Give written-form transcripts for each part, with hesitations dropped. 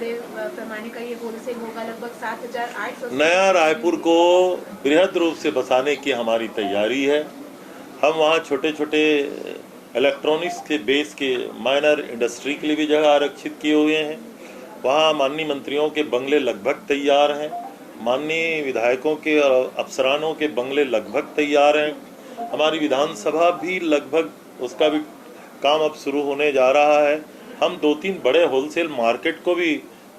बड़े पैमाने का ये होलसेल होगा, लगभग 7,800। नया रायपुर को बृहद रूप से बसाने की हमारी तैयारी है। हम वहाँ छोटे छोटे इलेक्ट्रॉनिक्स के बेस के माइनर इंडस्ट्री के लिए भी जगह आरक्षित किए हुए हैं। वहाँ माननीय मंत्रियों के बंगले लगभग तैयार हैं, माननीय विधायकों के और अफसरानों के बंगले लगभग तैयार हैं। हमारी विधानसभा भी लगभग उसका भी काम अब शुरू होने जा रहा है। हम 2-3 बड़े होलसेल मार्केट को भी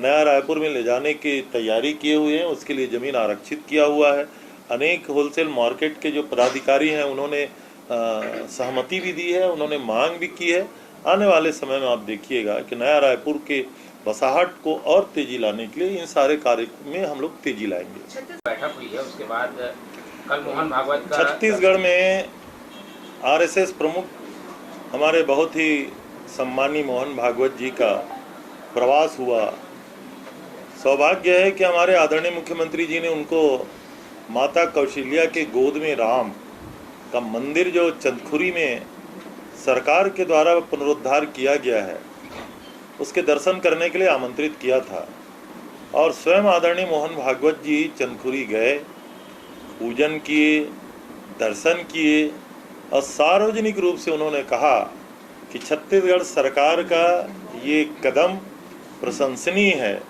नया रायपुर में ले जाने की तैयारी किए हुए हैं, उसके लिए ज़मीन आरक्षित किया हुआ है। अनेक होलसेल मार्केट के जो पदाधिकारी हैं उन्होंने सहमति भी दी है, उन्होंने मांग भी की है। आने वाले समय में आप देखिएगा कि नया रायपुर के बसाहट को और तेजी लाने के लिए इन सारे कार्य में हम लोग तेजी लाएंगे। बैठक हुई है, उसके बाद कल मोहन भागवत का छत्तीसगढ़ में आरएसएस प्रमुख हमारे बहुत ही सम्मानी मोहन भागवत जी का प्रवास हुआ। सौभाग्य है कि हमारे आदरणीय मुख्यमंत्री जी ने उनको माता कौशल्या के गोद में राम का मंदिर जो चंदखुरी में सरकार के द्वारा पुनरुद्धार किया गया है उसके दर्शन करने के लिए आमंत्रित किया था और स्वयं आदरणीय मोहन भागवत जी चंदखुरी गए, पूजन किए, दर्शन किए और सार्वजनिक रूप से उन्होंने कहा कि छत्तीसगढ़ सरकार का ये कदम प्रशंसनीय है।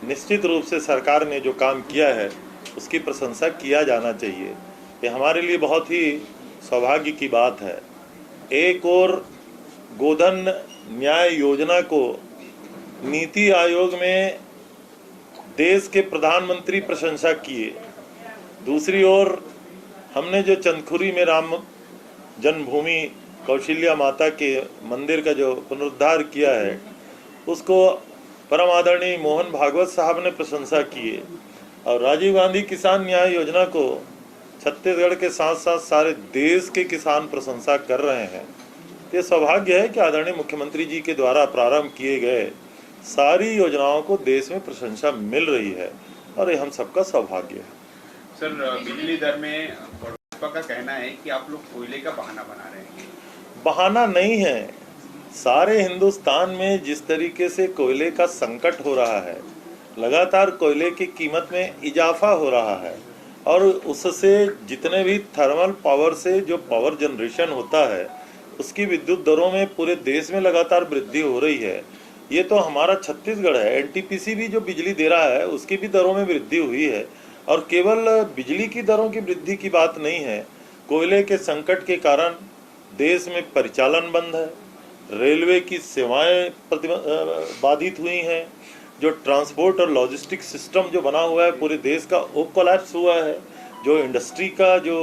निश्चित रूप से सरकार ने जो काम किया है उसकी प्रशंसा किया जाना चाहिए। ये हमारे लिए बहुत ही सौभाग्य की बात है। एक और गोधन न्याय योजना को नीति आयोग में देश के प्रधानमंत्री प्रशंसा किए, दूसरी ओर हमने जो चंदखुरी में राम जन्मभूमि कौशल्या माता के मंदिर का जो पुनरुद्धार किया है उसको परम आदरणीय मोहन भागवत साहब ने प्रशंसा की है और राजीव गांधी किसान न्याय योजना को छत्तीसगढ़ के साथ साथ सारे देश के किसान प्रशंसा कर रहे हैं। ये सौभाग्य है कि आदरणीय मुख्यमंत्री जी के द्वारा प्रारंभ किए गए सारी योजनाओं को देश में प्रशंसा मिल रही है और ये हम सबका सौभाग्य है। सर, बिजली दर में भाजपा का कहना है कि आप लोग कोयले का बहाना बना रहे हैं। बहाना नहीं है, सारे हिंदुस्तान में जिस तरीके से कोयले का संकट हो रहा है, लगातार कोयले की कीमत में इजाफा हो रहा है और उससे जितने भी थर्मल पावर से जो पावर जनरेशन होता है उसकी विद्युत दरों में पूरे देश में लगातार वृद्धि हो रही है। ये तो हमारा छत्तीसगढ़ है, एनटीपीसी भी जो बिजली दे रहा है उसकी भी दरों में वृद्धि हुई है और केवल बिजली की दरों की वृद्धि की बात नहीं है। कोयले के संकट के कारण देश में परिचालन बंद है, रेलवे की सेवाएं बाधित हुई हैं, जो ट्रांसपोर्ट और लॉजिस्टिक सिस्टम जो बना हुआ है पूरे देश का वो कोलैप्स हुआ है, जो इंडस्ट्री का जो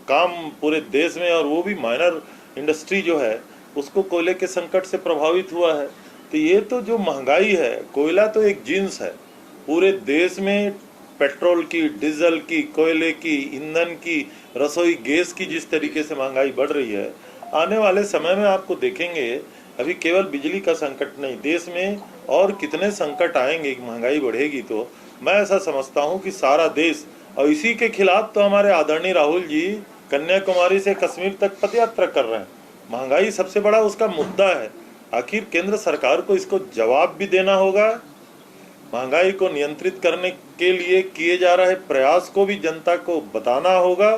काम पूरे देश में और वो भी माइनर इंडस्ट्री जो है उसको कोयले के संकट से प्रभावित हुआ है। तो ये तो जो महंगाई है, कोयला तो एक जिन्स है, पूरे देश में पेट्रोल की, डीजल की, कोयले की, ईंधन की, रसोई गैस की जिस तरीके से महंगाई बढ़ रही है, आने वाले समय में आपको देखेंगे अभी केवल बिजली का संकट नहीं, देश में और कितने संकट आएंगे, महंगाई बढ़ेगी। तो मैं ऐसा समझता हूं कि सारा देश, और इसी के खिलाफ तो हमारे आदरणीय राहुल जी कन्याकुमारी से कश्मीर तक पद यात्रा कर रहे हैं। महंगाई सबसे बड़ा उसका मुद्दा है। आखिर केंद्र सरकार को इसको जवाब भी देना होगा, महंगाई को नियंत्रित करने के लिए किए जा रहे प्रयास को भी जनता को बताना होगा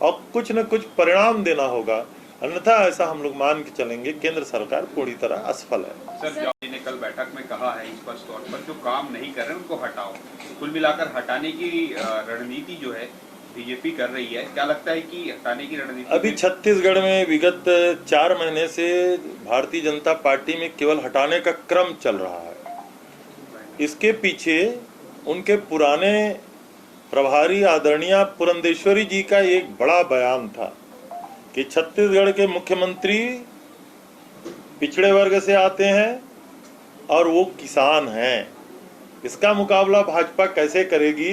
और कुछ न कुछ परिणाम देना होगा, अन्यथा ऐसा हम लोग मान के चलेंगे केंद्र सरकार पूरी तरह असफल है। सर, जॉर्ज ने कल बैठक में कहा है स्पष्ट तौर पर जो काम नहीं कर रहे उनको हटाओ। कुल मिलाकर हटाने की रणनीति जो है बीजेपी कर रही है, क्या लगता है कि हटाने की रणनीति अभी छत्तीसगढ़ में विगत 4 महीने से भारतीय जनता पार्टी में केवल हटाने का क्रम चल रहा है। इसके पीछे उनके पुराने प्रभारी आदरणीय पुरंदेश्वरी जी का एक बड़ा बयान था कि छत्तीसगढ़ के मुख्यमंत्री पिछड़े वर्ग से आते हैं और वो किसान हैं, इसका मुकाबला भाजपा कैसे करेगी,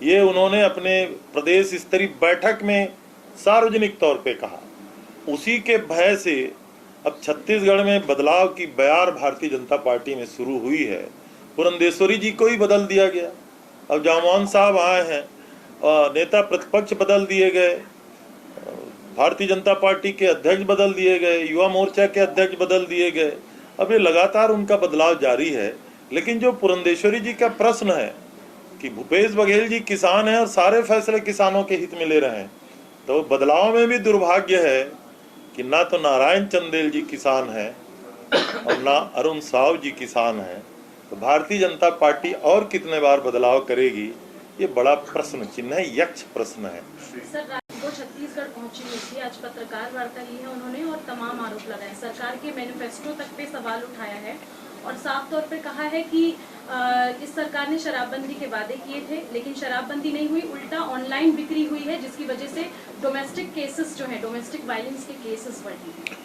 ये उन्होंने अपने प्रदेश स्तरीय बैठक में सार्वजनिक तौर पे कहा। उसी के भय से अब छत्तीसगढ़ में बदलाव की बयार भारतीय जनता पार्टी में शुरू हुई है। पुरंदेश्वरी जी को ही बदल दिया गया, अब जामोहन साहब आए हैं और नेता प्रतिपक्ष बदल दिए गए, भारतीय जनता पार्टी के अध्यक्ष बदल दिए गए, युवा मोर्चा के अध्यक्ष बदल दिए गए। अब ये लगातार उनका बदलाव जारी है। लेकिन जो पुरंदेश्वरी जी का प्रश्न है कि भूपेश बघेल जी किसान हैं और सारे फैसले किसानों के हित में ले रहे हैं, तो बदलाव में भी दुर्भाग्य है कि ना तो नारायण चंदेल जी किसान हैं और ना अरुण साव जी किसान हैं। तो भारतीय जनता पार्टी और कितने बार बदलाव करेगी, ये बड़ा प्रश्न चिन्ह है, यक्ष प्रश्न है। सर, वो छत्तीसगढ़ पहुंची हुई थी, आज पत्रकार वार्ता की है उन्होंने और तमाम आरोप लगाए, सरकार के मैनिफेस्टो तक पे सवाल उठाया है और साफ तौर पे कहा है कि इस सरकार ने शराबबंदी के वादे किए थे लेकिन शराबबंदी नहीं हुई, उल्टा ऑनलाइन बिक्री हुई है जिसकी वजह से डोमेस्टिक केसेस जो है, डोमेस्टिक वायलेंस के केसेस बढ़े हैं।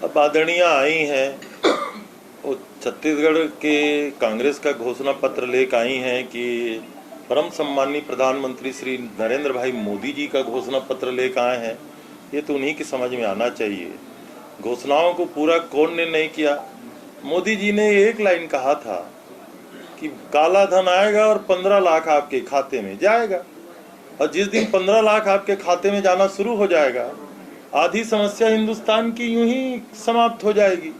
अब आदरणीय आई हैं, वो छत्तीसगढ़ के कांग्रेस का घोषणा पत्र लेकर आई हैं कि परम सम्मानीय प्रधानमंत्री श्री नरेंद्र भाई मोदी जी का घोषणा पत्र लेकर आए हैं। ये तो उन्हीं की समझ में आना चाहिए। घोषणाओं को पूरा कौन ने नहीं किया। मोदी जी ने एक लाइन कहा था कि काला धन आएगा और 15 लाख आपके खाते में जाएगा, और जिस दिन 15 लाख आपके खाते में जाना शुरू हो जाएगा, आधी समस्या हिंदुस्तान की यूं ही समाप्त हो जाएगी।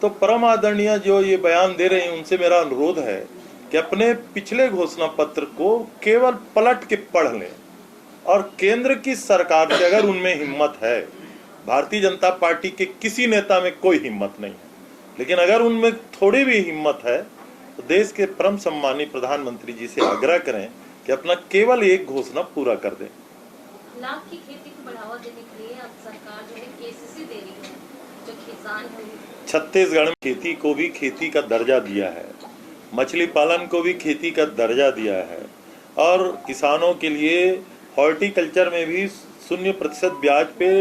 तो परम आदरणीय जो ये बयान दे रहे हैं, उनसे मेरा अनुरोध है कि अपने पिछले घोषणा पत्र को केवल पलट के पढ़ लें और केंद्र की सरकार से अगर उनमें हिम्मत है, भारतीय जनता पार्टी के किसी नेता में कोई हिम्मत नहीं है, लेकिन अगर उनमें थोड़ी भी हिम्मत है तो देश के परम सम्मानीय प्रधानमंत्री जी से आग्रह करें कि अपना केवल एक घोषणा पूरा कर दें। लाख की खेती को बढ़ावा देने के लिए अब सरकार जो है केसीसी दे रही है, जो किसान है। छत्तीसगढ़ में खेती को भी खेती का दर्जा दिया है, मछली पालन को भी खेती का दर्जा दिया है, और किसानों के लिए हॉर्टिकल्चर में भी 0% ब्याज पे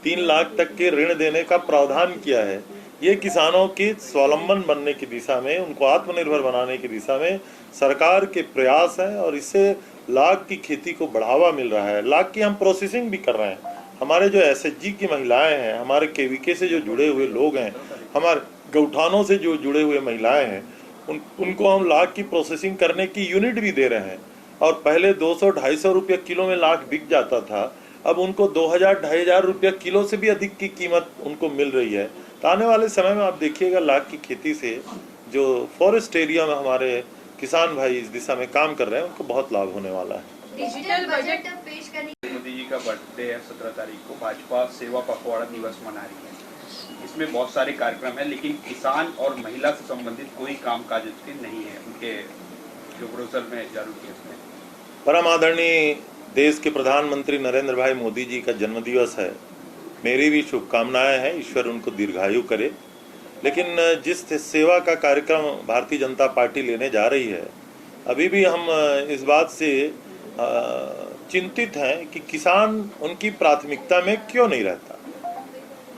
3 लाख तक के ऋण देने का प्रावधान किया है। ये किसानों की स्वावलंबन बनने की दिशा में, उनको आत्मनिर्भर बनाने की दिशा में सरकार के प्रयास हैं, और इससे लाख की खेती को बढ़ावा मिल रहा है। लाख की हम प्रोसेसिंग भी कर रहे हैं। हमारे जो एसएचजी की महिलाएं हैं, हमारे केवीके से जो जुड़े हुए लोग हैं, हमारे गौठानों से जो जुड़े हुए महिलाएं हैं, उनको हम लाख की प्रोसेसिंग करने की यूनिट भी दे रहे हैं। और पहले 200-250 रुपये किलो में लाख बिक जाता था, अब उनको 2000-2500 रुपये किलो से भी अधिक की कीमत उनको मिल रही है। तो आने वाले समय में आप देखिएगा, लाख की खेती से जो फॉरेस्ट एरिया में हमारे किसान भाई इस दिशा में काम कर रहे हैं, उनको बहुत लाभ होने वाला है। डिजिटल बजट पेश करने मोदी जी का बर्थडे है 17 तारीख को, भाजपा सेवा पखवाड़ा दिवस मना रही है। इसमें बहुत सारे कार्यक्रम है, लेकिन किसान और महिला से संबंधित कोई कामकाज इसके नहीं है, उनके जो ब्रोशर में जारी किए उसमें। परम आदरणीय देश के प्रधानमंत्री नरेंद्र भाई मोदी जी का जन्मदिवस है, मेरी भी शुभकामनाएं हैं, ईश्वर उनको दीर्घायु करे। लेकिन जिस सेवा का कार्यक्रम भारतीय जनता पार्टी लेने जा रही है, अभी भी हम इस बात से चिंतित हैं कि किसान उनकी प्राथमिकता में क्यों नहीं रहता,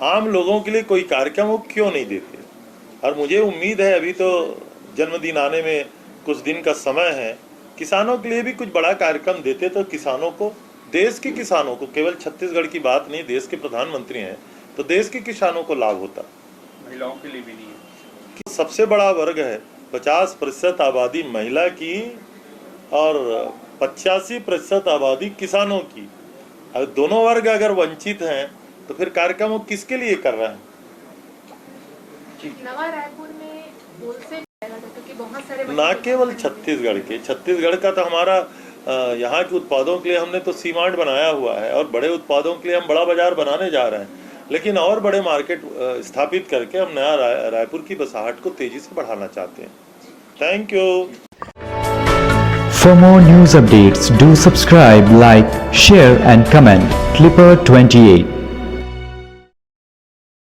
आम लोगों के लिए कोई कार्यक्रम वो क्यों नहीं देते। और मुझे उम्मीद है, अभी तो जन्मदिन आने में कुछ दिन का समय है, किसानों के लिए भी कुछ बड़ा कार्यक्रम देते तो किसानों को, देश के किसानों को, केवल छत्तीसगढ़ की बात नहीं, देश के प्रधानमंत्री हैं तो देश के किसानों को लाभ होता। महिलाओं के लिए भी नहीं है। सबसे बड़ा वर्ग है, 50% आबादी महिला की और 85% आबादी किसानों की। अब दोनों वर्ग अगर वंचित हैं तो फिर कार्यक्रम वो किसके लिए कर रहे हैं। नवा रायपुर में होलसेल क्योंकि बहुत सारे ना केवल छत्तीसगढ़ के, छत्तीसगढ़ का तो हमारा यहाँ के उत्पादों के लिए हमने तो सीमांट बनाया हुआ है, और बड़े उत्पादों के लिए हम बड़ा बाजार बनाने जा रहे हैं, लेकिन और बड़े मार्केट स्थापित करके हम नया रायपुर की बसाहट को तेजी से बढ़ाना चाहते हैं। Thank you. For more news updates, do subscribe, like, share and comment. Clipper 28